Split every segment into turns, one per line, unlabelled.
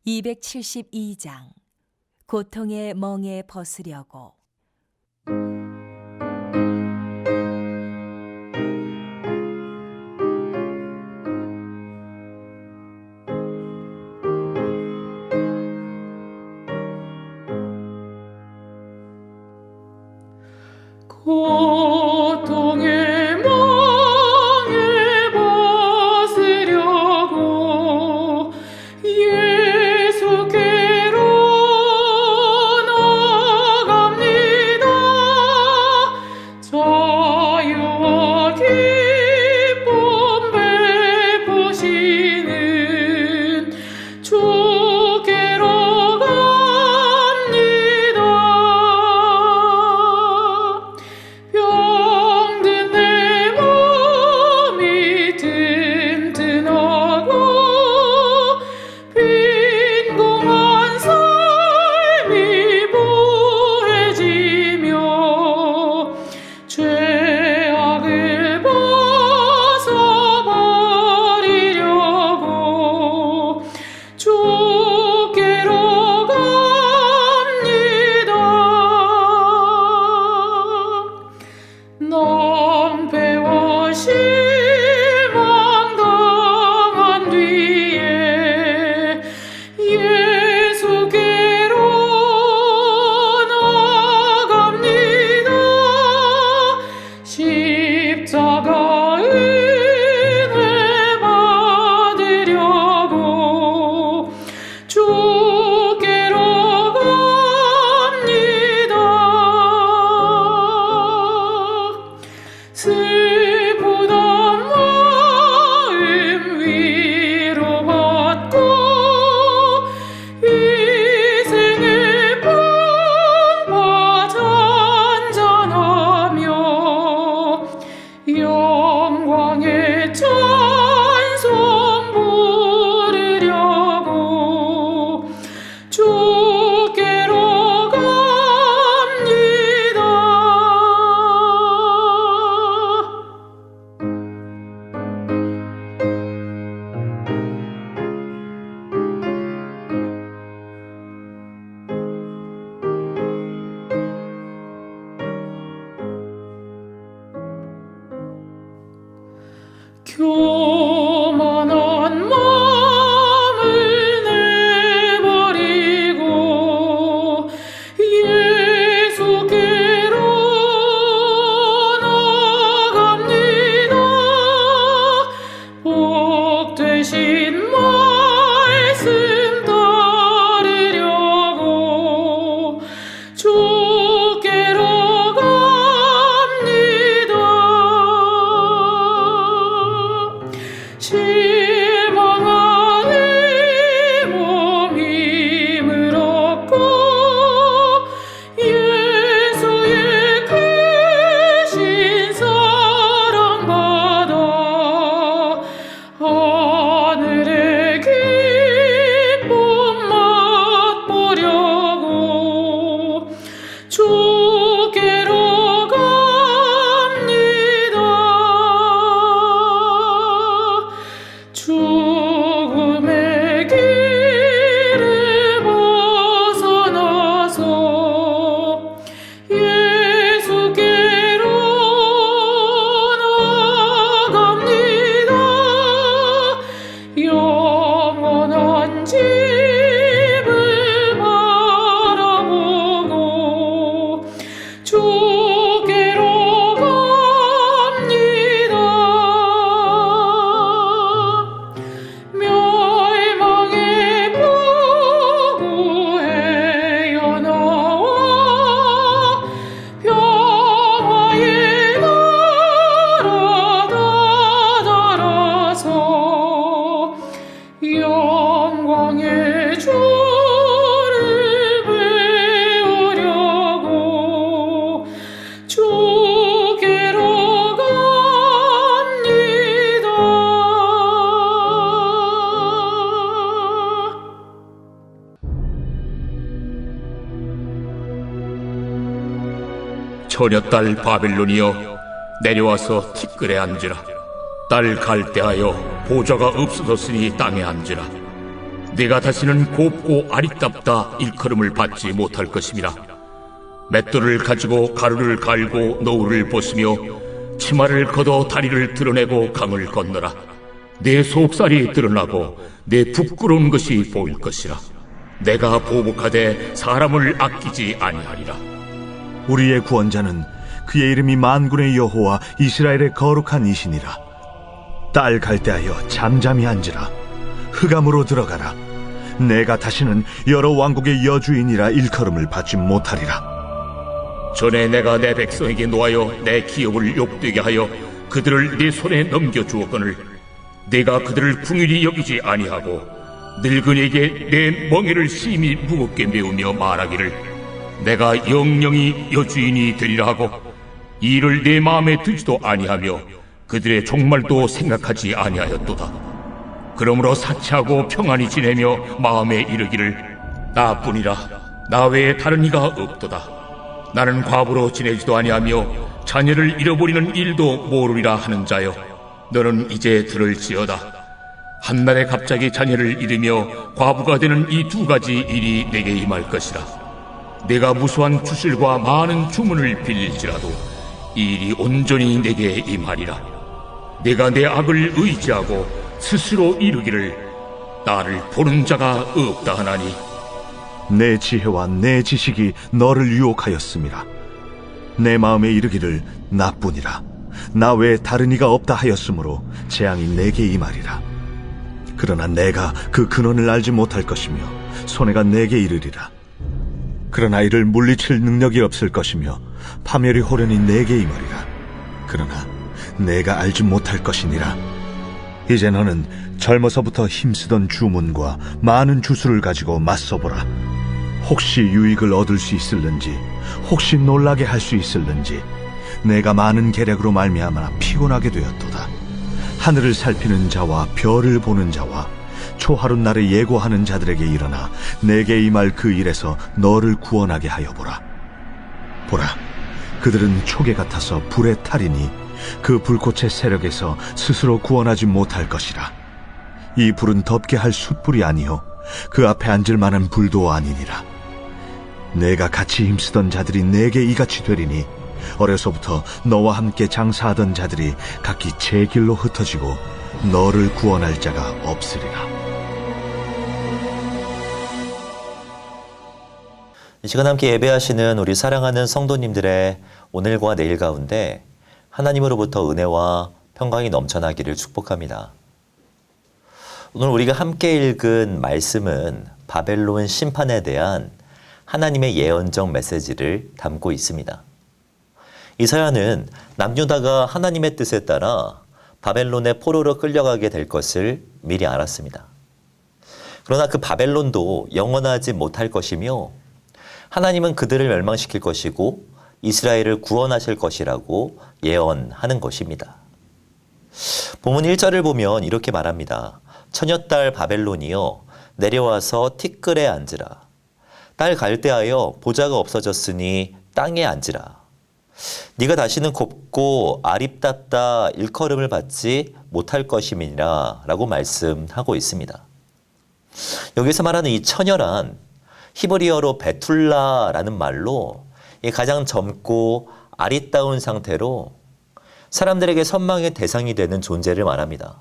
272장 고통의 멍에 벗으려고.
고통의 멍에 벗으려고 예수께로 나갑니다. 자유와 기쁨 베푸시는 주께로 갑니다. 병든 내 몸이 튼튼하고 빈궁한 삶이 부해지며 죄악을 벗어버리려고 주께로 갑니다. 낭패와 실망 당한 뒤에 예수께로 나갑니다. 십자가 은혜 받으려고 주께로 갑니다. 슬프던 마음 위로받고 이생의 풍파 잔잔하며 영광의 찬송 부르려고 주께로 갑니다. 교만한 마음을 내버리고 예수께로 나갑니다. 복 되신 말씀 따르려고 주께로 갑니다. 실망한 이 몸 힘을 얻고 예수의 크신 사랑 받아 하늘의 기쁨 맛보려고 주께로 갑니다. 죽음의 길을 벗어나서 예수께로 나갑니다. 영원한 집을 바라보고 주께로 갑니다. 멸망의 보고에 나와 평화의 나라 다다라서 영광의 주를 배우려고 주께로 갑니다.
처녀딸 바빌론이여 내려와서 티끌에 앉으라. 딸 갈대하여 보좌가 없어졌으니 땅에 앉으라. 네가 다시는 곱고 아리답다 일컬음을 받지 못할 것임이라. 맷돌을 가지고 가루를 갈고 노울을 벗으며 치마를 걷어 다리를 드러내고 강을 건너라. 내 속살이 드러나고 내 부끄러운 것이 보일 것이라. 내가 보복하되 사람을 아끼지 아니하리라.
우리의 구원자는 그의 이름이 만군의 여호와 이스라엘의 거룩한 이시니라. 딸 갈대하여 잠잠히 앉으라. 흑암으로 들어가라. 내가 다시는 여러 왕국의 여주인이라 일컬음을 받지 못하리라.
전에 내가 내 백성에게 노하여 내 기업을 욕되게 하여 그들을 네 손에 넘겨주었거늘 내가 그들을 궁일이 여기지 아니하고 늙은이에게 내 멍에를 심히 무겁게 메우며 말하기를 내가 영영이 여주인이 되리라 하고 이 일을 내 마음에 두지도 아니하며 그들의 종말도 생각하지 아니하였도다. 그러므로 사치하고 평안히 지내며 마음에 이르기를 나뿐이라 나 외에 다른 이가 없도다. 나는 과부로 지내지도 아니하며 자녀를 잃어버리는 일도 모르리라 하는 자여, 너는 이제 들을지어다. 한날에 갑자기 자녀를 잃으며 과부가 되는 이 두 가지 일이 내게 임할 것이라. 내가 무수한 주실과 많은 주문을 빌릴지라도 이 일이 온전히 내게 임하리라. 내가 내 악을 의지하고 스스로 이르기를 나를 보는 자가 없다 하나니
내 지혜와 내 지식이 너를 유혹하였음이라. 내 마음에 이르기를 나뿐이라 나 외에 다른 이가 없다 하였으므로 재앙이 내게 임하리라. 그러나 내가 그 근원을 알지 못할 것이며 손해가 내게 이르리라. 그러나 이를 물리칠 능력이 없을 것이며 파멸이 호련히 내게 임하리라. 그러나 내가 알지 못할 것이니라. 이제 너는 젊어서부터 힘쓰던 주문과 많은 주술을 가지고 맞서보라. 혹시 유익을 얻을 수 있을는지, 혹시 놀라게 할 수 있을는지. 내가 많은 계략으로 말미암아 피곤하게 되었도다. 하늘을 살피는 자와 별을 보는 자와 초하룻날에 예고하는 자들에게 일어나 내게 임할 그 일에서 너를 구원하게 하여 보라. 보라, 그들은 초계 같아서 불에 타리니 그 불꽃의 세력에서 스스로 구원하지 못할 것이라. 이 불은 덮게 할 숯불이 아니요 그 앞에 앉을 만한 불도 아니니라. 내가 같이 힘쓰던 자들이 내게 이같이 되리니 어려서부터 너와 함께 장사하던 자들이 각기 제 길로 흩어지고 너를 구원할 자가 없으리라.
이 시간 함께 예배하시는 우리 사랑하는 성도님들의 오늘과 내일 가운데 하나님으로부터 은혜와 평강이 넘쳐나기를 축복합니다. 오늘 우리가 함께 읽은 말씀은 바벨론 심판에 대한 하나님의 예언적 메시지를 담고 있습니다. 이사야는 남유다가 하나님의 뜻에 따라 바벨론의 포로로 끌려가게 될 것을 미리 알았습니다. 그러나 그 바벨론도 영원하지 못할 것이며 하나님은 그들을 멸망시킬 것이고 이스라엘을 구원하실 것이라고 예언하는 것입니다. 본문 1절을 보면 이렇게 말합니다. 처녀딸 바벨론이여 내려와서 티끌에 앉으라. 딸 갈대하여 보좌가 없어졌으니 땅에 앉으라. 네가 다시는 곱고 아립답다 일컬음을 받지 못할 것임이니라 라고 말씀하고 있습니다. 여기서 말하는 이 처녀란 히브리어로 베툴라라는 말로 가장 젊고 아리따운 상태로 사람들에게 선망의 대상이 되는 존재를 말합니다.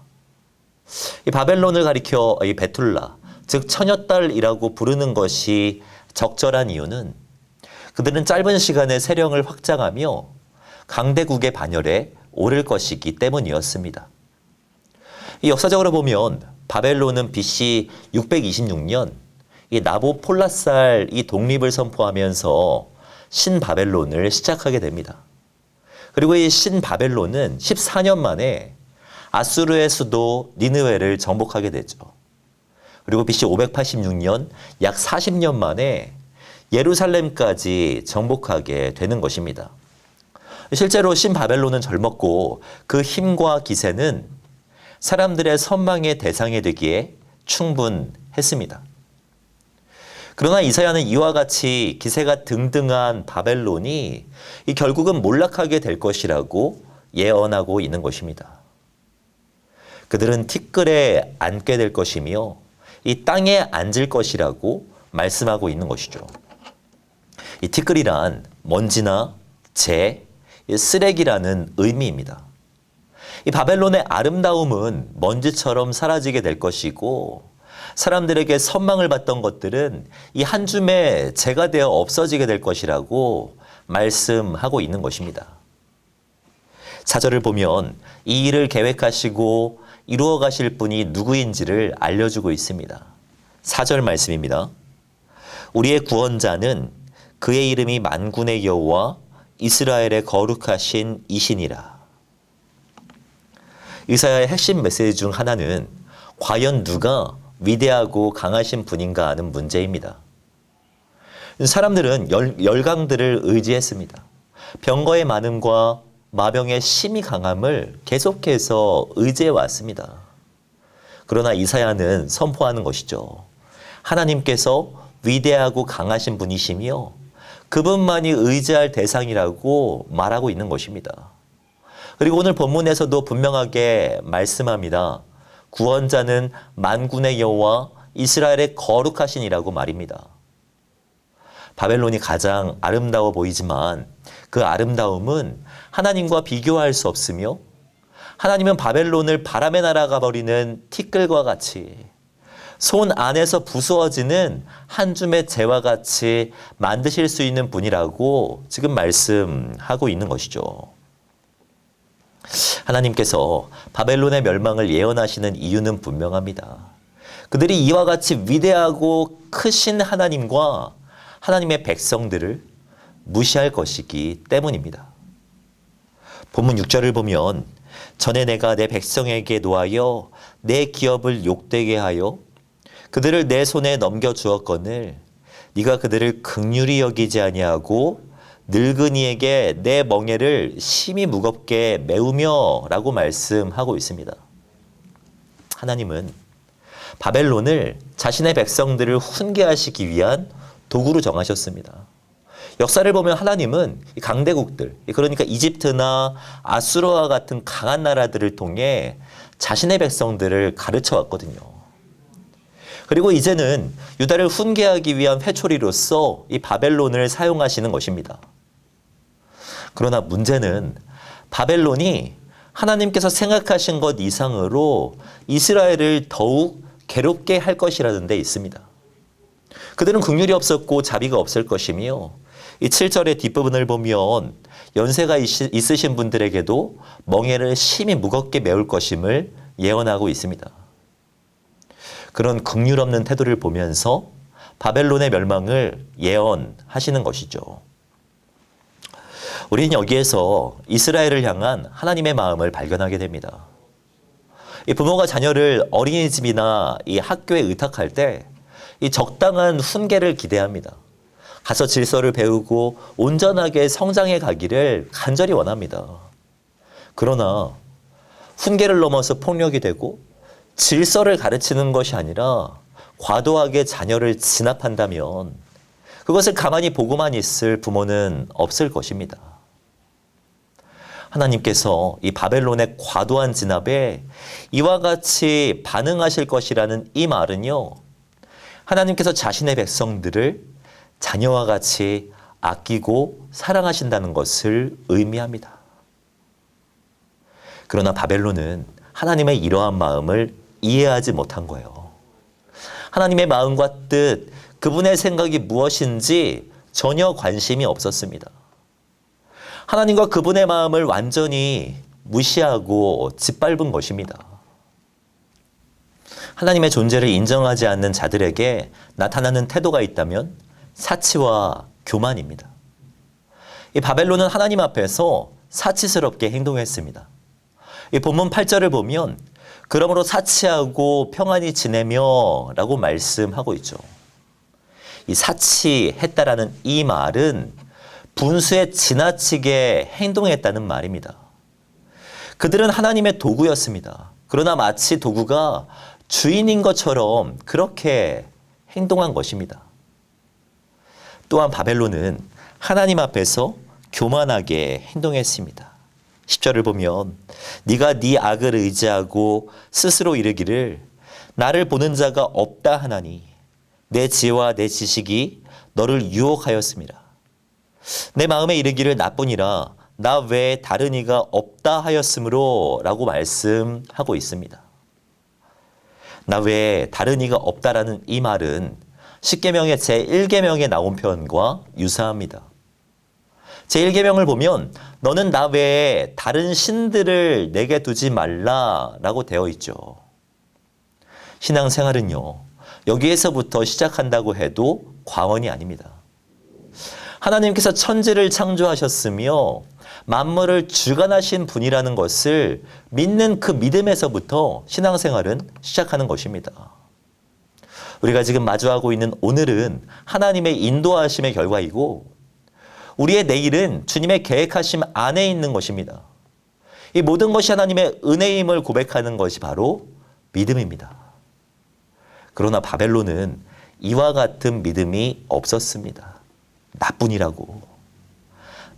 이 바벨론을 가리켜 이 베툴라, 즉 처녀딸이라고 부르는 것이 적절한 이유는 그들은 짧은 시간에 세력을 확장하며 강대국의 반열에 오를 것이기 때문이었습니다. 이 역사적으로 보면 바벨론은 BC 626년 이 나보폴라살 이 독립을 선포하면서 신바벨론을 시작하게 됩니다. 그리고 이 신바벨론은 14년 만에 아수르의 수도 니느웨를 정복하게 되죠. 그리고 BC 586년 약 40년 만에 예루살렘까지 정복하게 되는 것입니다. 실제로 신바벨론은 젊었고 그 힘과 기세는 사람들의 선망의 대상이 되기에 충분했습니다. 그러나 이사야는 이와 같이 기세가 등등한 바벨론이 결국은 몰락하게 될 것이라고 예언하고 있는 것입니다. 그들은 티끌에 앉게 될 것이며 이 땅에 앉을 것이라고 말씀하고 있는 것이죠. 이 티끌이란 먼지나 재, 쓰레기라는 의미입니다. 이 바벨론의 아름다움은 먼지처럼 사라지게 될 것이고 사람들에게 선망을 받던 것들은 이 한 줌의 재가 되어 없어지게 될 것이라고 말씀하고 있는 것입니다. 4절을 보면 이 일을 계획하시고 이루어 가실 분이 누구인지를 알려주고 있습니다. 4절 말씀입니다. 우리의 구원자는 그의 이름이 만군의 여호와 이스라엘의 거룩하신 이신이라. 이사야의 핵심 메시지 중 하나는 과연 누가 위대하고 강하신 분인가 하는 문제입니다. 사람들은 열강들을 의지했습니다. 병거의 많음과 마병의 심히 강함을 계속해서 의지해 왔습니다. 그러나 이사야는 선포하는 것이죠. 하나님께서 위대하고 강하신 분이시며 그분만이 의지할 대상이라고 말하고 있는 것입니다. 그리고 오늘 본문에서도 분명하게 말씀합니다. 구원자는 만군의 여호와 이스라엘의 거룩하신이라고 말입니다. 바벨론이 가장 아름다워 보이지만 그 아름다움은 하나님과 비교할 수 없으며 하나님은 바벨론을 바람에 날아가 버리는 티끌과 같이 손 안에서 부수어지는 한 줌의 재와 같이 만드실 수 있는 분이라고 지금 말씀하고 있는 것이죠. 하나님께서 바벨론의 멸망을 예언하시는 이유는 분명합니다. 그들이 이와 같이 위대하고 크신 하나님과 하나님의 백성들을 무시할 것이기 때문입니다. 본문 6절을 보면 전에 내가 내 백성에게 노하여 내 기업을 욕되게 하여 그들을 내 손에 넘겨주었거늘 네가 그들을 긍휼히 여기지 아니하고 늙은이에게 내 멍에를 심히 무겁게 메우며 라고 말씀하고 있습니다. 하나님은 바벨론을 자신의 백성들을 훈계하시기 위한 도구로 정하셨습니다. 역사를 보면 하나님은 강대국들, 그러니까 이집트나 아수르와 같은 강한 나라들을 통해 자신의 백성들을 가르쳐 왔거든요. 그리고 이제는 유다를 훈계하기 위한 회초리로서 이 바벨론을 사용하시는 것입니다. 그러나 문제는 바벨론이 하나님께서 생각하신 것 이상으로 이스라엘을 더욱 괴롭게 할 것이라는 데 있습니다. 그들은 긍휼이 없었고 자비가 없을 것이며 이 7절의 뒷부분을 보면 연세가 있으신 분들에게도 멍에를 심히 무겁게 메울 것임을 예언하고 있습니다. 그런 긍휼 없는 태도를 보면서 바벨론의 멸망을 예언하시는 것이죠. 우리는 여기에서 이스라엘을 향한 하나님의 마음을 발견하게 됩니다. 이 부모가 자녀를 어린이집이나 이 학교에 의탁할 때 이 적당한 훈계를 기대합니다. 가서 질서를 배우고 온전하게 성장해 가기를 간절히 원합니다. 그러나 훈계를 넘어서 폭력이 되고 질서를 가르치는 것이 아니라 과도하게 자녀를 진압한다면 그것을 가만히 보고만 있을 부모는 없을 것입니다. 하나님께서 이 바벨론의 과도한 진압에 이와 같이 반응하실 것이라는 이 말은요, 하나님께서 자신의 백성들을 자녀와 같이 아끼고 사랑하신다는 것을 의미합니다. 그러나 바벨론은 하나님의 이러한 마음을 이해하지 못한 거예요. 하나님의 마음과 뜻, 그분의 생각이 무엇인지 전혀 관심이 없었습니다. 하나님과 그분의 마음을 완전히 무시하고 짓밟은 것입니다. 하나님의 존재를 인정하지 않는 자들에게 나타나는 태도가 있다면 사치와 교만입니다. 이 바벨론은 하나님 앞에서 사치스럽게 행동했습니다. 이 본문 8절을 보면 그러므로 사치하고 평안히 지내며 라고 말씀하고 있죠. 이 사치했다라는 이 말은 분수에 지나치게 행동했다는 말입니다. 그들은 하나님의 도구였습니다. 그러나 마치 도구가 주인인 것처럼 그렇게 행동한 것입니다. 또한 바벨론은 하나님 앞에서 교만하게 행동했습니다. 10절을 보면 네가 네 악을 의지하고 스스로 이르기를 나를 보는 자가 없다 하나니 내 지혜와 내 지식이 너를 유혹하였습니다. 내 마음에 이르기를 나뿐이라 나 외에 다른 이가 없다 하였으므로 라고 말씀하고 있습니다. 나 외에 다른 이가 없다라는 이 말은 십계명의 제1계명에 나온 표현과 유사합니다. 제1계명을 보면 너는 나 외에 다른 신들을 내게 두지 말라라고 되어 있죠. 신앙생활은요, 여기에서부터 시작한다고 해도 과언이 아닙니다. 하나님께서 천지를 창조하셨으며 만물을 주관하신 분이라는 것을 믿는 그 믿음에서부터 신앙생활은 시작하는 것입니다. 우리가 지금 마주하고 있는 오늘은 하나님의 인도하심의 결과이고 우리의 내일은 주님의 계획하심 안에 있는 것입니다. 이 모든 것이 하나님의 은혜임을 고백하는 것이 바로 믿음입니다. 그러나 바벨론은 이와 같은 믿음이 없었습니다. 나뿐이라고.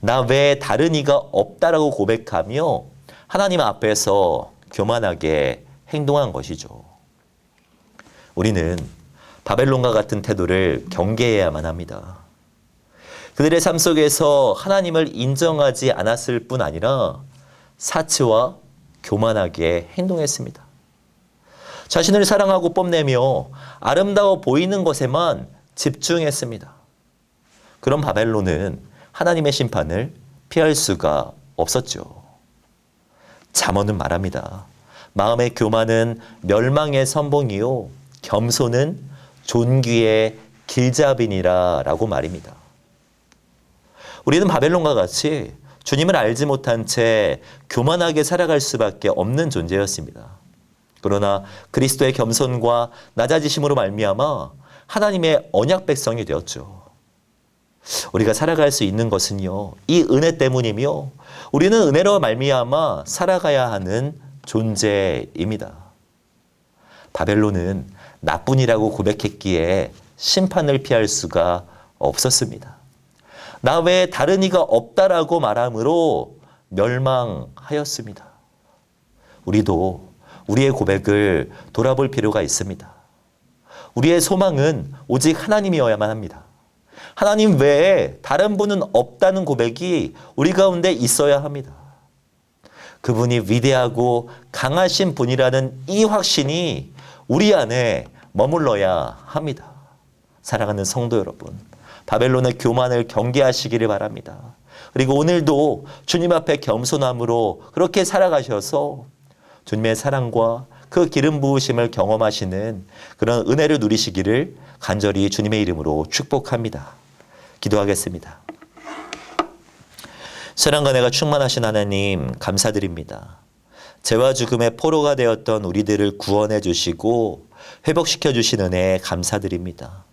나 외에 다른 이가 없다라고 고백하며 하나님 앞에서 교만하게 행동한 것이죠. 우리는 바벨론과 같은 태도를 경계해야만 합니다. 그들의 삶 속에서 하나님을 인정하지 않았을 뿐 아니라 사치와 교만하게 행동했습니다. 자신을 사랑하고 뽐내며 아름다워 보이는 것에만 집중했습니다. 그런 바벨론은 하나님의 심판을 피할 수가 없었죠. 잠언은 말합니다. 마음의 교만은 멸망의 선봉이요 겸손은 존귀의 길잡이니라 라고 말입니다. 우리는 바벨론과 같이 주님을 알지 못한 채 교만하게 살아갈 수밖에 없는 존재였습니다. 그러나 그리스도의 겸손과 낮아지심으로 말미암아 하나님의 언약 백성이 되었죠. 우리가 살아갈 수 있는 것은요, 이 은혜 때문이며 우리는 은혜로 말미암아 살아가야 하는 존재입니다. 바벨론은 나뿐이라고 고백했기에 심판을 피할 수가 없었습니다. 나 외에 다른 이가 없다라고 말함으로 멸망하였습니다. 우리도 우리의 고백을 돌아볼 필요가 있습니다. 우리의 소망은 오직 하나님이어야만 합니다. 하나님 외에 다른 분은 없다는 고백이 우리 가운데 있어야 합니다. 그분이 위대하고 강하신 분이라는 이 확신이 우리 안에 머물러야 합니다. 사랑하는 성도 여러분, 바벨론의 교만을 경계하시기를 바랍니다. 그리고 오늘도 주님 앞에 겸손함으로 그렇게 살아가셔서 주님의 사랑과 그 기름 부으심을 경험하시는 그런 은혜를 누리시기를 간절히 주님의 이름으로 축복합니다. 기도하겠습니다. 사랑과 은혜가 충만하신 하나님 감사드립니다. 죄와 죽음의 포로가 되었던 우리들을 구원해 주시고 회복시켜 주신 은혜에 감사드립니다.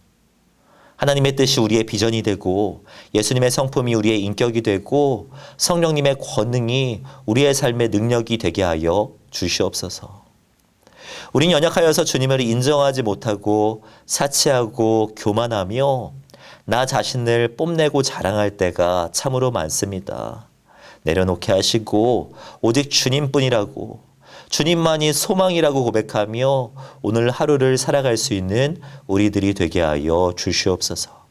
하나님의 뜻이 우리의 비전이 되고 예수님의 성품이 우리의 인격이 되고 성령님의 권능이 우리의 삶의 능력이 되게 하여 주시옵소서. 우린 연약하여서 주님을 인정하지 못하고 사치하고 교만하며 나 자신을 뽐내고 자랑할 때가 참으로 많습니다. 내려놓게 하시고 오직 주님뿐이라고, 주님만이 소망이라고 고백하며 오늘 하루를 살아갈 수 있는 우리들이 되게 하여 주시옵소서.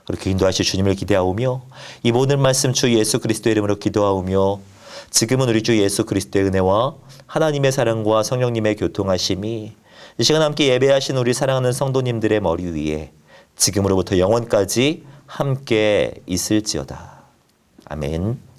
그렇게 인도하실 주님을 기대하오며 이 모든 말씀 주 예수 그리스도의 이름으로 기도하오며 지금은 우리 주 예수 그리스도의 은혜와 하나님의 사랑과 성령님의 교통하심이 이 시간 함께 예배하신 우리 사랑하는 성도님들의 머리 위에 지금으로부터 영원까지 함께 있을지어다. 아멘.